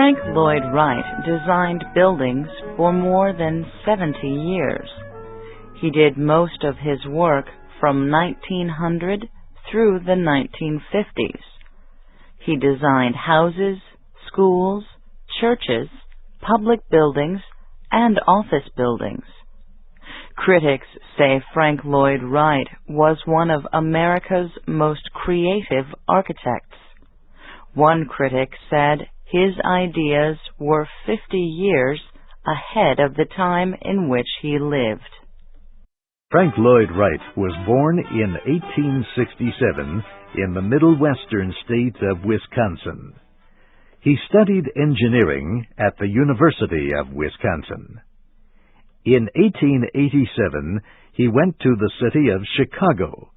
Frank Lloyd Wright designed buildings for more than 70 years. He did most of his work from 1900 through the 1950s. He designed houses, schools, churches, public buildings, and office buildings. Critics say Frank Lloyd Wright was one of America's most creative architects. One critic said his ideas were 50 years ahead of the time in which he lived. Frank Lloyd Wright was born in 1867 in the middle western state of Wisconsin. He studied engineering at the University of Wisconsin. In 1887, he went to the city of Chicago.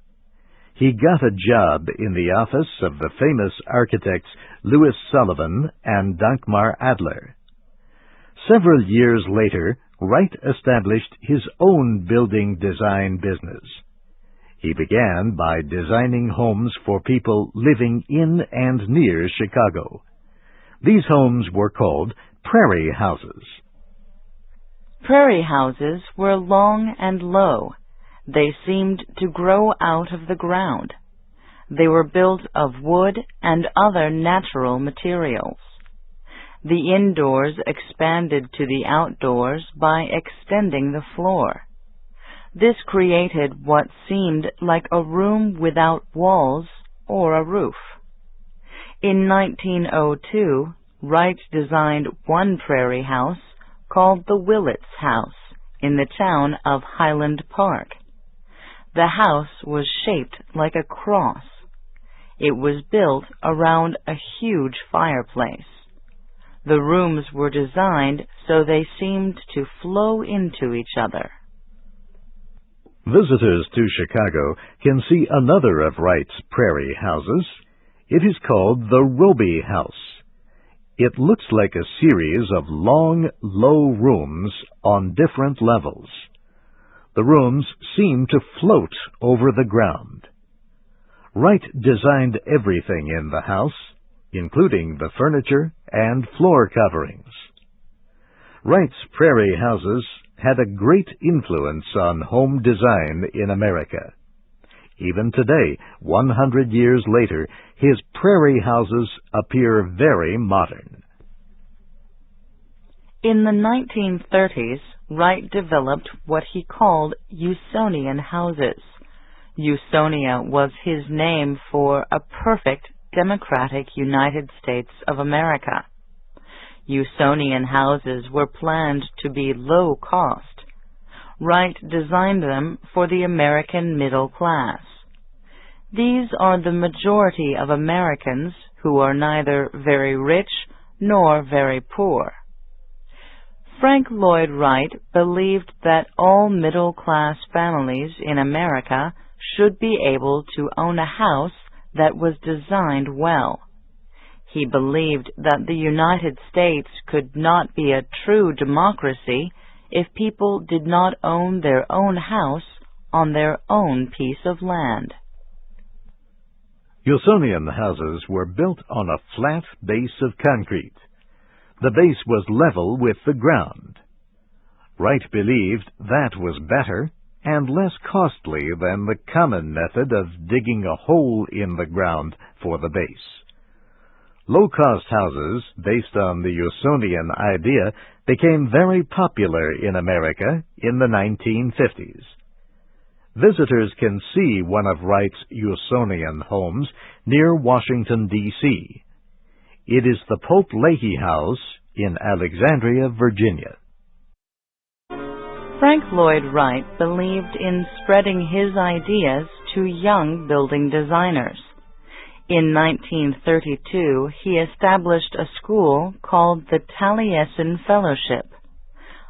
He got a job in the office of the famous architects Louis Sullivan and Dankmar Adler. Several years later, Wright established his own building design business. He began by designing homes for people living in and near Chicago. These homes were called prairie houses. Prairie houses were long and low. They seemed to grow out of the ground. They were built of wood and other natural materials. The indoors expanded to the outdoors by extending the floor. This created what seemed like a room without walls or a roof. In 1902, Wright designed one prairie house called the Willits House in the town of Highland Park. The house was shaped like a cross. It was built around a huge fireplace. The rooms were designed so they seemed to flow into each other. Visitors to Chicago can see another of Wright's prairie houses. It is called the Roby House. It looks like a series of long, low rooms on different levels. The rooms seem to float over the ground. Wright designed everything in the house, including the furniture and floor coverings. Wright's prairie houses had a great influence on home design in America. Even today, 100 years later, his prairie houses appear very modern. In the 1930s, Wright developed what he called Usonian houses. Usonia was his name for a perfect democratic United States of America. Usonian houses were planned to be low cost. Wright designed them for the American middle class. These are the majority of Americans who are neither very rich nor very poor. Frank Lloyd Wright believed that all middle-class families in America should be able to own a house that was designed well. He believed that the United States could not be a true democracy if people did not own their own house on their own piece of land. Usonian houses were built on a flat base of concrete. The base was level with the ground. Wright believed that was better and less costly than the common method of digging a hole in the ground for the base. Low-cost houses, based on the Usonian idea, became very popular in America in the 1950s. Visitors can see one of Wright's Usonian homes near Washington, D.C. It is the Pope Leahy House in Alexandria, Virginia. Frank Lloyd Wright believed in spreading his ideas to young building designers. In 1932, he established a school called the Taliesin Fellowship.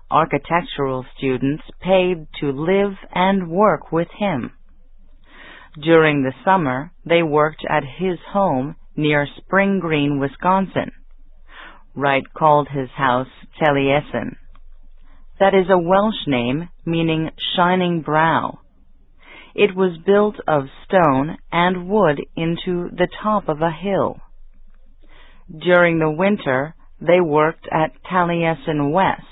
Architectural students paid to live and work with him. During the summer, they worked at his home near Spring Green, Wisconsin. Wright called his house Taliesin. That is a Welsh name meaning shining brow. It was built of stone and wood into the top of a hill. During the winter, they worked at Taliesin West.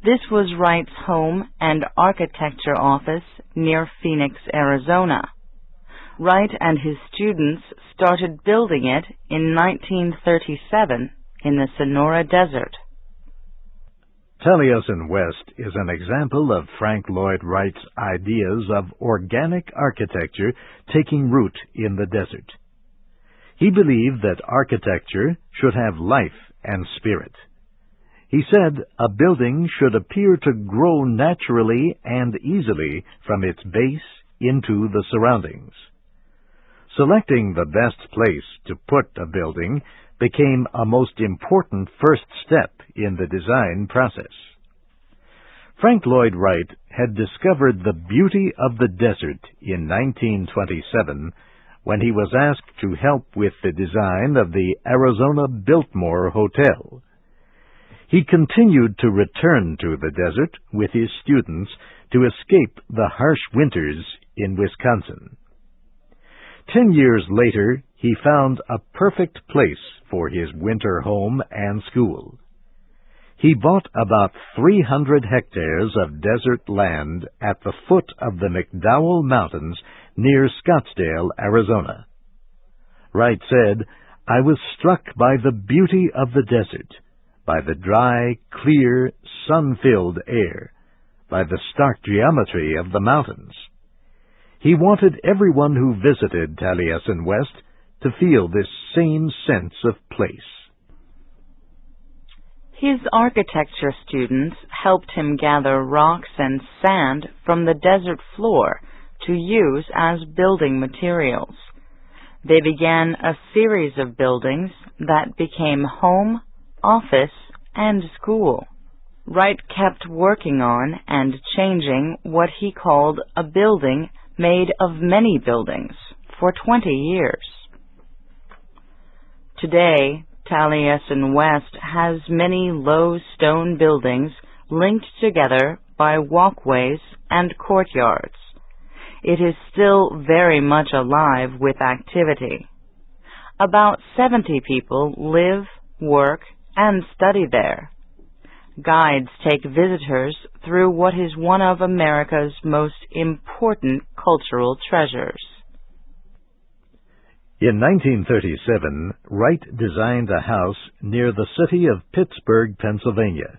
This was Wright's home and architecture office near Phoenix, Arizona. Wright and his students started building it in 1937 in the Sonora Desert. Taliesin West is an example of Frank Lloyd Wright's ideas of organic architecture taking root in the desert. He believed that architecture should have life and spirit. He said a building should appear to grow naturally and easily from its base into the surroundings. Selecting the best place to put a building became a most important first step in the design process. Frank Lloyd Wright had discovered the beauty of the desert in 1927 when he was asked to help with the design of the Arizona Biltmore Hotel. He continued to return to the desert with his students to escape the harsh winters in Wisconsin. 10 years later, he found a perfect place for his winter home and school. He bought about 300 hectares of desert land at the foot of the McDowell Mountains near Scottsdale, Arizona. Wright said, "I was struck by the beauty of the desert, by the dry, clear, sun-filled air, by the stark geometry of the mountains." He wanted everyone who visited Taliesin West to feel this same sense of place. His architecture students helped him gather rocks and sand from the desert floor to use as building materials. They began a series of buildings that became home, office, and school. Wright kept working on and changing what he called a building made of many buildings for 20 years. Today, Taliesin West has many low stone buildings linked together by walkways and courtyards. It is still very much alive with activity. About 70 people live, work, and study there. Guides take visitors through what is one of America's most important cultural treasures. In 1937, Wright designed a house near the city of Pittsburgh, Pennsylvania.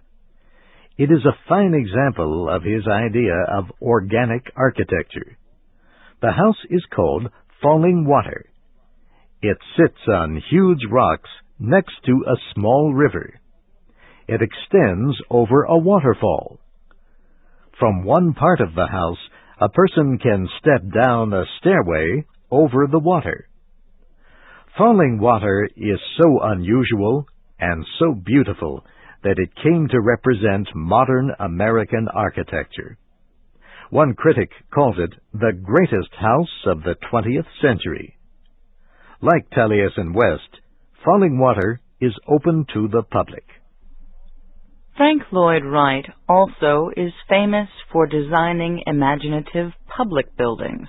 It is a fine example of his idea of organic architecture. The house is called Falling Water. It sits on huge rocks next to a small river. It extends over a waterfall. From one part of the house, a person can step down a stairway over the water. Falling Water is so unusual and so beautiful that it came to represent modern American architecture. One critic called it the greatest house of the 20th century. Like Taliesin West, Falling Water is open to the public. Frank Lloyd Wright also is famous for designing imaginative public buildings.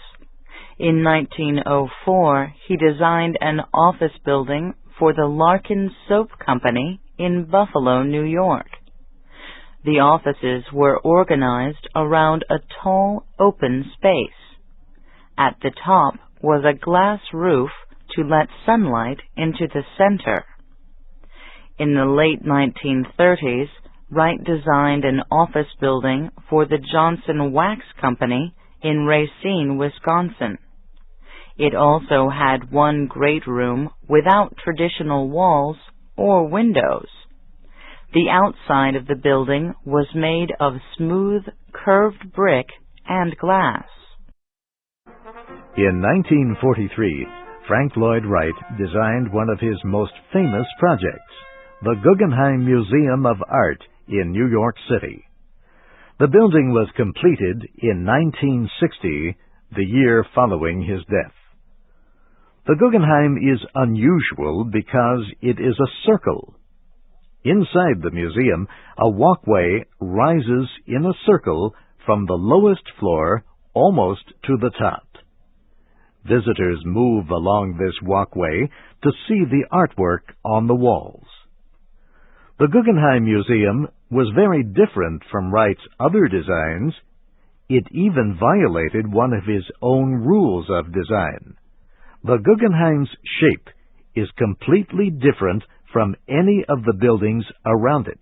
In 1904, he designed an office building for the Larkin Soap Company in Buffalo, New York. The offices were organized around a tall, open space. At the top was a glass roof to let sunlight into the center. In the late 1930s, Wright designed an office building for the Johnson Wax Company in Racine, Wisconsin. It also had one great room without traditional walls or windows. The outside of the building was made of smooth, curved brick and glass. In 1943, Frank Lloyd Wright designed one of his most famous projects, the Guggenheim Museum of Art in New York City. The building was completed in 1960, the year following his death. The Guggenheim is unusual because it is a circle. Inside the museum, a walkway rises in a circle from the lowest floor almost to the top. Visitors move along this walkway to see the artwork on the walls. The Guggenheim Museum was very different from Wright's other designs. It even violated one of his own rules of design. The Guggenheim's shape is completely different from any of the buildings around it.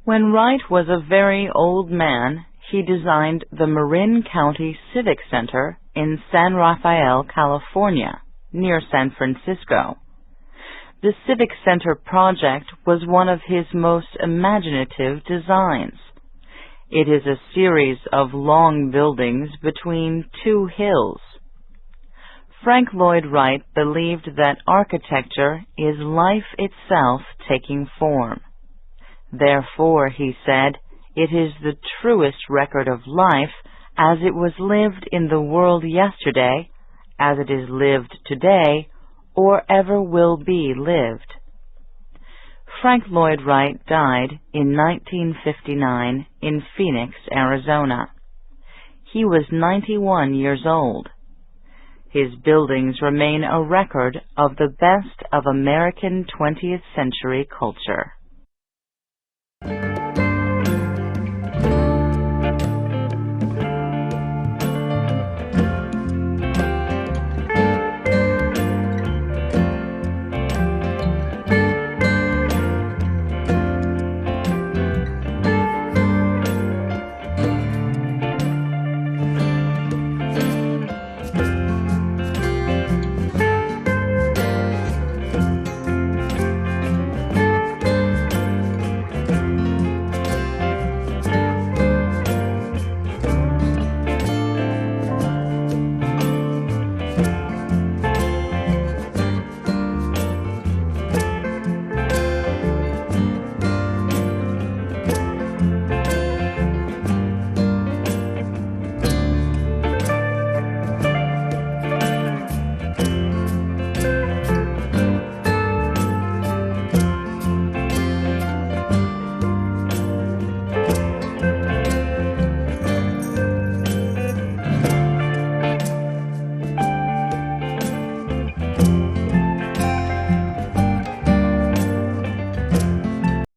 When Wright was a very old man, he designed the Marin County Civic Center in San Rafael, California, near San Francisco. The Civic Center project was one of his most imaginative designs. It is a series of long buildings between two hills. Frank Lloyd Wright believed that architecture is life itself taking form. Therefore, he said, it is the truest record of life as it was lived in the world yesterday, as it is lived today, or ever will be lived. Frank Lloyd Wright died in 1959 in Phoenix, Arizona. He was 91 years old. His buildings remain a record of the best of American 20th century culture.